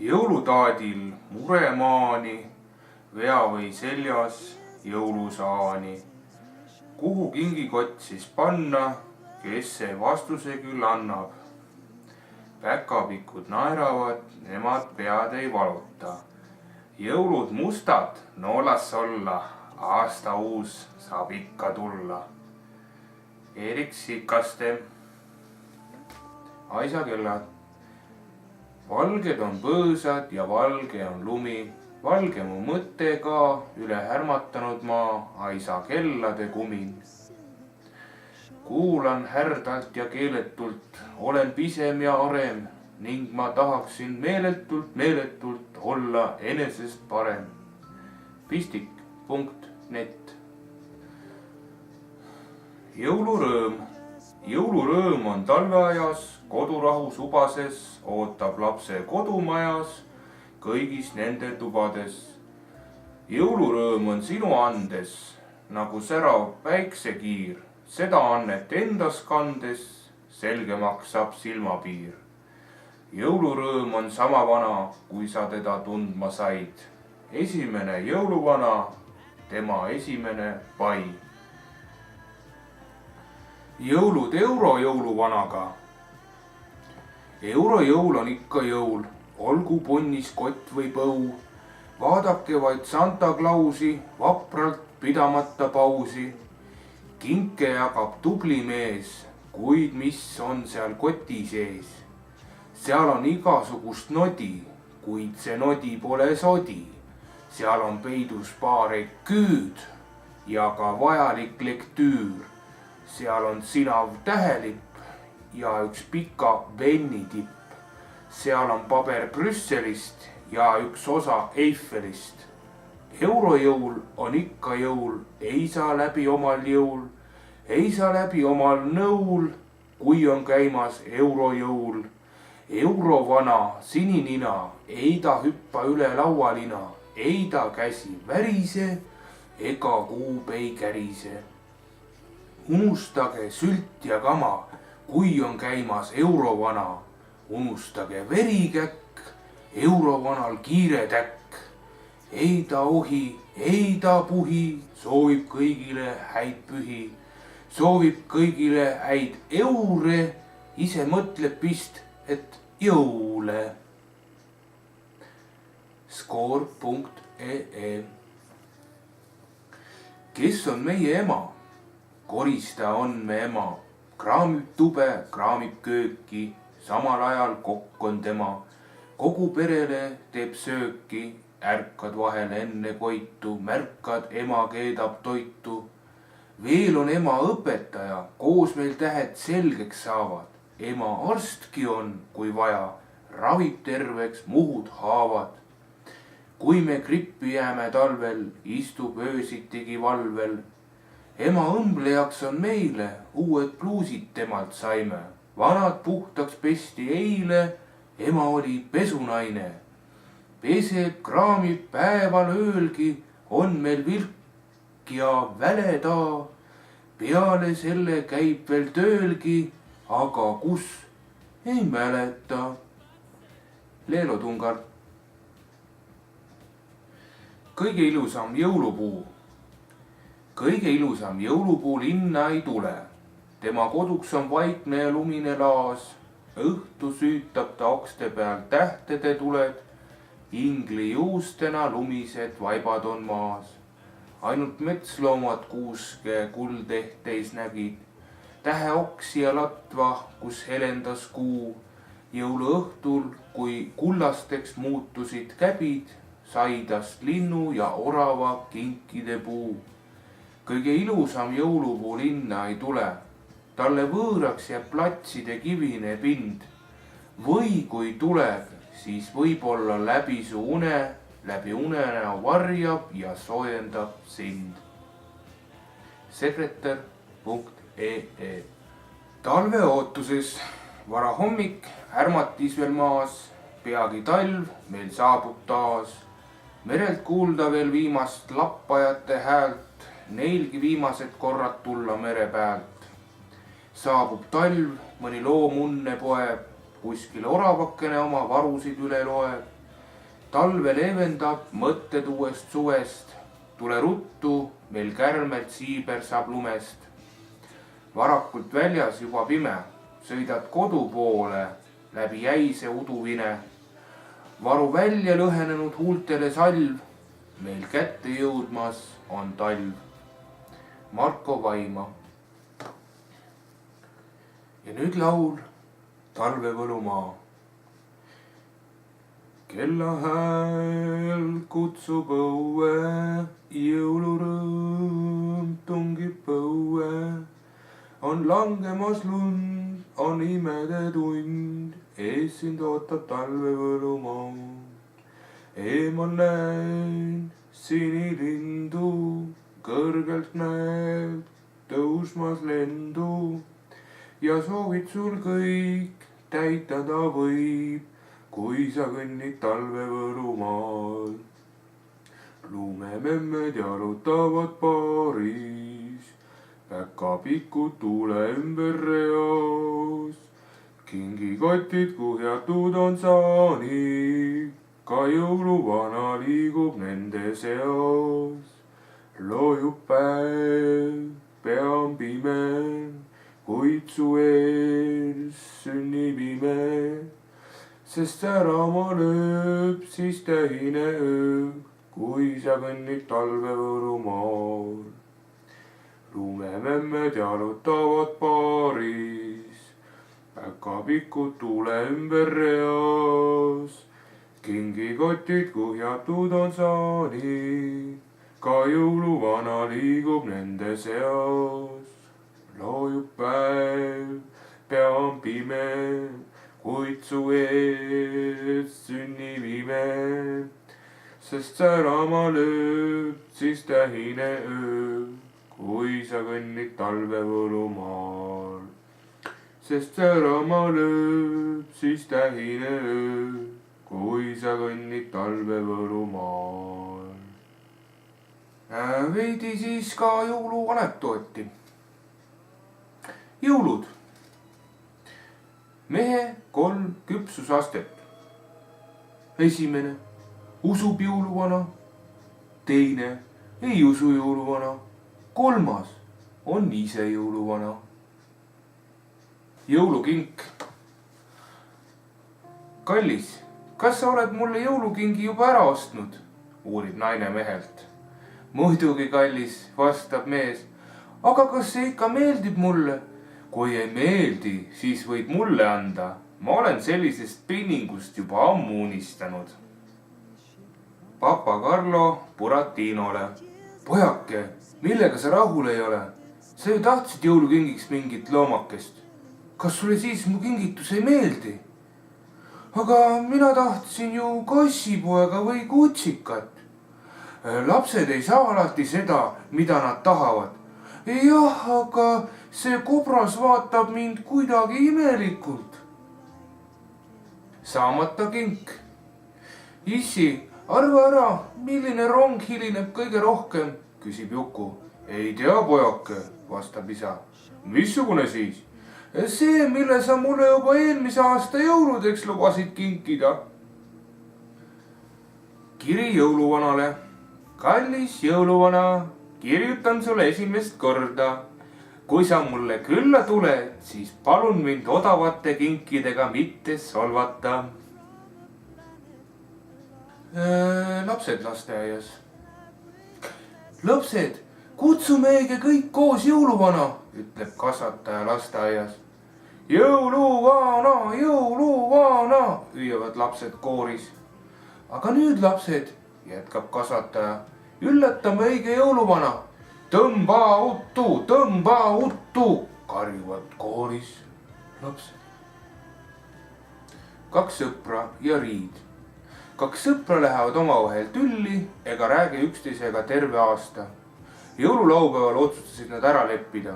Jõulutaadil muremaani, vea või seljas jõulusaani. Kuhu kingikott siis panna, kes see vastuse küll annab? Päkapikud naeravad, nemad pead ei valuta. Jõulud mustad, no las olla, aasta uus saab ikka tulla. Erik Sikaste. Aisakellad. Valged on põõsad ja valge on lumi. Valge mu mõte ka, üle härmatanud ma aisakellade kumin. Kuulan härdalt ja keeletult, olen pisem ja arem ning ma tahaksin meeletult olla enesest parem. Pistik.net. Jõulurõõm. Jõulurõõm on talveajas, kodurahus ubases, ootab lapse kodumajas, kõigis nende tubades. Jõulurõõm on sinu andes, nagu särav päiksekiir, seda annet endas kandes, selgemaks saab silmapiir. Jõulurõõm on sama vana, kui sa teda tundma said. Esimene jõuluvana, tema esimene pai. Jõulud eurojõuluvanaga. Eurojõul on ikka jõul, olgu punnis kott või põu. Vaadake vaid Santa Clausi, vapralt pidamata pausi. Kinke jagab tubli mees, kuid mis on seal koti sees? Seal on igasugust nodi, kuid see nodi pole sodi. Seal on peidus paar küüd ja ka vajalik lektüür. Seal on sinav tähelipp ja üks pika vennitipp. Seal on paber Brüsselist ja üks osa Eiffelist. Eurojõul on ikka jõul, ei saa läbi omal jõul, ei saa läbi omal nõul, kui on käimas eurojõul. Eurovana sininina, ei ta hüppa üle laualina, ei ta käsi värise, ega kuub ei kärise. Unustage sült ja kama, kui on käimas eurovana. Unustage verikäkk, eurovanal kiire täkk. Ei ta ohi, ei ta puhi, soovib kõigile häid pühi. Soovib kõigile häid eure, ise mõtleb vist, et jõule. Skoor.ee. Kes on meie ema? Korista on me ema, kraamib tube, kraamib kööki, samal ajal kokk on tema. Kogu perele teeb sööki, ärkad vahel enne koitu, märkad ema keedab toitu. Veel on ema õpetaja, koos meil tähed selgeks saavad. Ema arstki on, kui vaja, ravib terveks muhud haavad. Kui me grippi jääme talvel, istub öösitigi valvel. Ema õmblejaks on meile, uued pluusid temalt saime. Vanad puhtaks pesti eile, ema oli pesunaine. Peseb, kraamib päeval öölgi, on meil vilk ja väleda. Peale selle käib veel töölgi, aga kus, ei mäleta. Leelo Tungar. Kõige ilusam jõulupuu. Kõige ilusam jõulupuu linna ei tule. Tema koduks on vaikne ja lumine laas. Õhtu süütab ta okste peal tähtede tuled. Ingli juustena lumised vaibad on maas. Ainult metsloomad kuuske kuldehteis nägid. Tähe oksi ja latva, kus helendas kuu. Jõuluõhtul, kui kullasteks muutusid käbid, sai tast linnu ja orava kinkide puu. Kõige ilusam jõulupuu linna ei tule. Talle võõraks jääb platside kivine pind. Või kui tuleb, siis võib-olla läbi su une, läbi unena varjab ja soojendab sind. Sekretär.ee. Talve ootuses, vara hommik, ärmatis veel maas, peagi talv, meil saabub taas. Merelt kuulda veel viimast lappajate häält, neilgi viimased korrad tulla mere pealt. Saabub talv, mõni loom unne poeb, kuskil oravakene oma varusid üle loeb. Talve leevendab mõtted uuest suvest. Tule ruttu, meil kärmelt siiber saab lumest. Varakult väljas juba pime, sõidad kodu poole läbi jäise uduvine. Varu välja lõhenenud huultele salv, meil kätte jõudmas on talv. Marko Vaima. Ja nüüd laul Talvevõlumaa. Kellahääl kutsub õue, jõulurõõm tungib põue. On langemas lund, on imede tund, ees sind ootab Talvevõlumaa. Eemal näen sinilindu, kõrgelt näed tõusmas lendu. Ja soovid sul kõik täitada võib, kui sa kõnnid Talvevõlumaal. Lumememmed jalutavad paaris, päkapikud tuule ümber reos. Kingikotid kuhjatud on saani, ka jõuluvana liigub nende seas. Loojub päev, pea on pime, kuid su ees sünnib ime. Sest särama lööb siis tähine öö, kui sa kõnnid Talvevõlumaal. Lumememmed jalutavad paaris, päkapikud tuule ümber reas. Kingikotid kuhjatud on saani, ka jõuluvana liigub nende seas. Loojub päev, pea on pime, kuid su ees sünnib ime. Sest särama lööb siis tähine öö, kui sa kõnnid Talvevõlumaal. Sest särama lööb siis tähine öö, kui sa kõnnid Talvevõlumaal. Veidi siis ka jõuluanekdooti. Jõulud. Mehe 3 küpsusastet. Esimene usub jõuluvana, teine ei usu jõuluvana, 3. on ise jõuluvana. Jõulukink. Kallis, kas sa oled mulle jõulukingi juba ära ostnud? Uurib naine mehelt. Muidugi, kallis, vastab mees. Aga kas see ikka meeldib mulle? Kui ei meeldi, siis võid mulle anda. Ma olen sellisest pinningust juba ammu unistanud. Papa Carlo Buratinole. Pojake, millega sa rahul ei ole? Sa ju tahtsid jõulukingiks mingit loomakest. Kas sulle siis mu kingitus ei meeldi? Aga mina tahtsin ju kassipoega või kutsikat. Lapsed ei saa alati seda, mida nad tahavad. Jah, aga see kobras vaatab mind kuidagi imelikult. Saamata kink. Issi, arva ära, milline rong hilineb kõige rohkem, küsib Juku. Ei tea, pojake, vastab isa. Missugune siis? See, mille sa mulle juba eelmise aasta jõuludeks lubasid kinkida. Kiri jõuluvanale. Kallis jõuluvana, kirjutan sulle esimest korda. Kui sa mulle külla tuled, siis palun mind odavate kinkidega mitte solvata. Lapsed lasteaias. Lapsed, kutsumegi kõik koos jõuluvana, ütleb kasvataja lasteaias. Jõuluvana, jõuluvana, hüüavad lapsed kooris. Aga nüüd, lapsed, jätkab kasvataja, üllatame õige jõuluvana. Tõmba uttu, karjuvad kooris lapsed. 2 sõpra ja riid. 2 sõpra lähevad omavahel tülli ega räägi üksteisega terve aasta. Jõululaupäeval otsustasid nad ära leppida.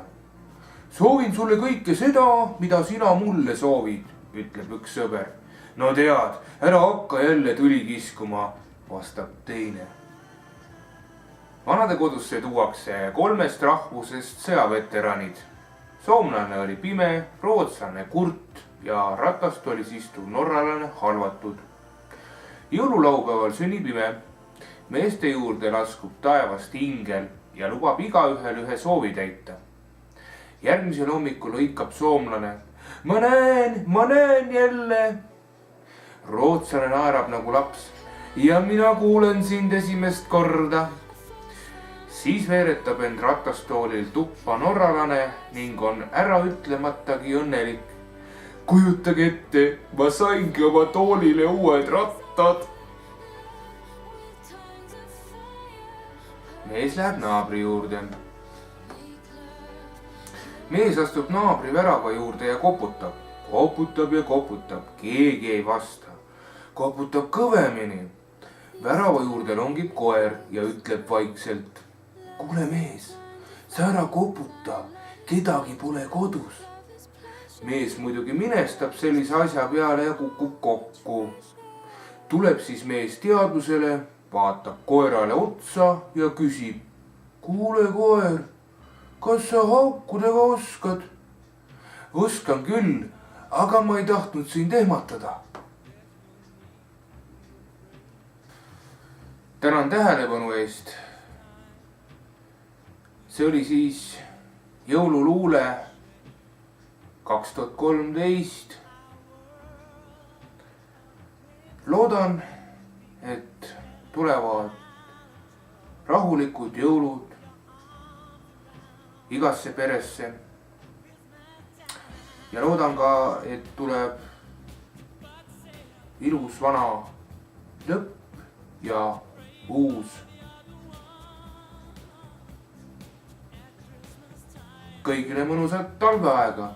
Soovin sulle kõike seda, mida sina mulle soovid, ütleb üks sõber. No tead, ära hakka jälle tüli kiskuma, vastab teine. Vanadekodusse tuuakse 3 rahvusest sõjaveteranid. Soomlane oli Pime, rootslane Kurt ja ratastoolis istuv norralane halvatud. jõululaupäeval sünnib ime. meeste juurde laskub taevast ingel ja lubab igaühel ühe soovi täita. järgmisel hommikul hõikab soomlane. ma näen jälle. rootslane naerab nagu laps. ja mina kuulen sind esimest korda. siis veeretab end ratastoolil tuppa norralane ning on äraütlematagi õnnelik. kujutage ette, ma saingi oma toolile uued rattad. mees läheb naabri juurde. mees astub naabri värava juurde ja koputab. koputab ja koputab, keegi ei vasta. koputab kõvemini. värava juurde longib koer ja ütleb vaikselt. kuule mees, sa ära koputa, kedagi pole kodus. mees muidugi minestab sellise asja peale ja kukub kokku. tuleb siis mees teadvusele, vaatab koerale otsa ja küsib. kuule koer, kas sa haukudega oskad? oskan küll, aga ma ei tahtnud sind ehmatada. tänan tähelepanu eest. see oli siis jõululuule 2013. loodan, et tulevad rahulikud jõulud igasse peresse. ja loodan ka, et tuleb ilus vana lõpp ja uus. kõigile mõnusat talveaega.